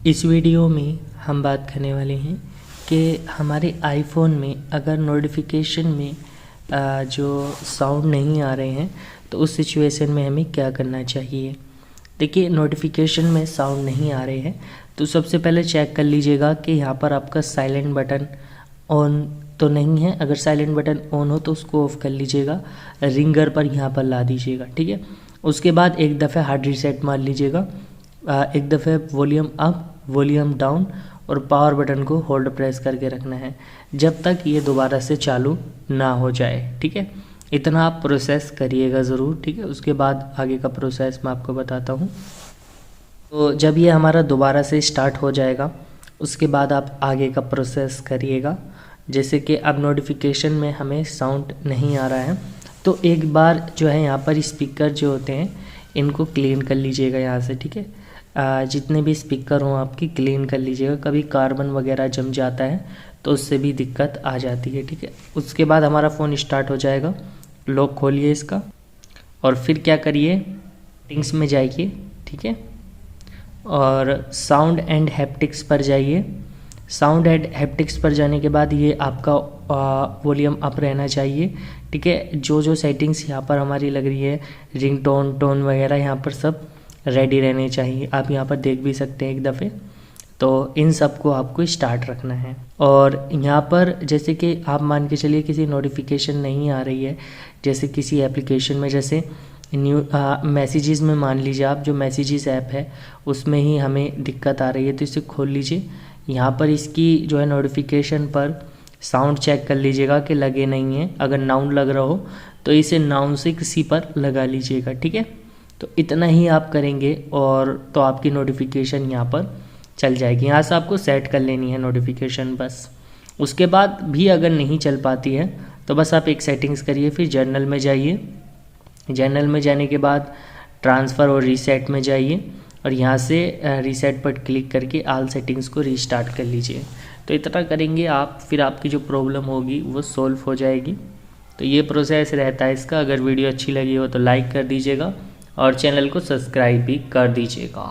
इस वीडियो में हम बात करने वाले हैं कि हमारे आईफोन में अगर नोटिफिकेशन में जो साउंड नहीं आ रहे हैं तो उस सिचुएशन में हमें क्या करना चाहिए। देखिए, नोटिफिकेशन में साउंड नहीं आ रहे हैं तो सबसे पहले चेक कर लीजिएगा कि यहाँ पर आपका साइलेंट बटन ऑन तो नहीं है। अगर साइलेंट बटन ऑन हो तो उसको ऑफ कर लीजिएगा, रिंगर पर यहाँ पर ला दीजिएगा, ठीक है। उसके बाद एक दफ़े हार्ड रीसेट मार लीजिएगा, एक दफ़े वॉल्यूम अप वॉल्यूम डाउन और पावर बटन को होल्ड प्रेस करके रखना है जब तक ये दोबारा से चालू ना हो जाए, ठीक है। इतना आप प्रोसेस करिएगा ज़रूर, ठीक है। उसके बाद आगे का प्रोसेस मैं आपको बताता हूँ। तो जब ये हमारा दोबारा से स्टार्ट हो जाएगा उसके बाद आप आगे का प्रोसेस करिएगा। जैसे कि अब नोटिफिकेशन में हमें साउंड नहीं आ रहा है तो एक बार जो है यहाँ पर स्पीकर जो होते हैं इनको क्लीन कर लीजिएगा यहाँ से, ठीक है। जितने भी स्पीकर हों आपकी क्लीन कर लीजिएगा। कभी कार्बन वगैरह जम जाता है तो उससे भी दिक्कत आ जाती है, ठीक है। उसके बाद हमारा फ़ोन स्टार्ट हो जाएगा। लॉक खोलिए इसका और फिर क्या करिए, सेटिंग्स में जाइए, ठीक है, और साउंड एंड हैप्टिक्स पर जाइए। साउंड एंड हैप्टिक्स पर जाने के बाद ये आपका वॉल्यूम अप रहना चाहिए, ठीक है। जो सेटिंग्स यहाँ पर हमारी लग रही है, रिंग टोन वगैरह, यहाँ पर सब रेडी रहने चाहिए। आप यहाँ पर देख भी सकते हैं एक दफ़े। तो इन सब को आपको स्टार्ट रखना है। और यहाँ पर जैसे कि आप मान के चलिए किसी नोटिफिकेशन नहीं आ रही है, जैसे किसी एप्लीकेशन में, जैसे न्यू मैसेजेस में मान लीजिए आप, जो मैसेजेस ऐप है उसमें ही हमें दिक्कत आ रही है तो इसे खोल लीजिए। यहाँ पर इसकी जो है नोटिफिकेशन पर साउंड चेक कर लीजिएगा कि लगे नहीं है। अगर नाउन लग रहा हो तो इसे नाउन से किसी पर लगा लीजिएगा, ठीक है। तो इतना ही आप करेंगे और तो आपकी नोटिफिकेशन यहाँ पर चल जाएगी। यहाँ से आपको सेट कर लेनी है नोटिफिकेशन बस। उसके बाद भी अगर नहीं चल पाती है तो बस आप एक सेटिंग्स करिए, फिर जर्नल में जाइए। जर्नल में जाने के बाद ट्रांसफ़र और रीसेट में जाइए और यहाँ से रीसेट पर क्लिक करके ऑल सेटिंग्स को रीस्टार्ट कर लीजिए। तो इतना करेंगे आप, फिर आपकी जो प्रॉब्लम होगी वो सॉल्व हो जाएगी। तो ये प्रोसेस रहता है इसका। अगर वीडियो अच्छी लगी हो तो लाइक कर दीजिएगा और चैनल को सब्सक्राइब भी कर दीजिएगा।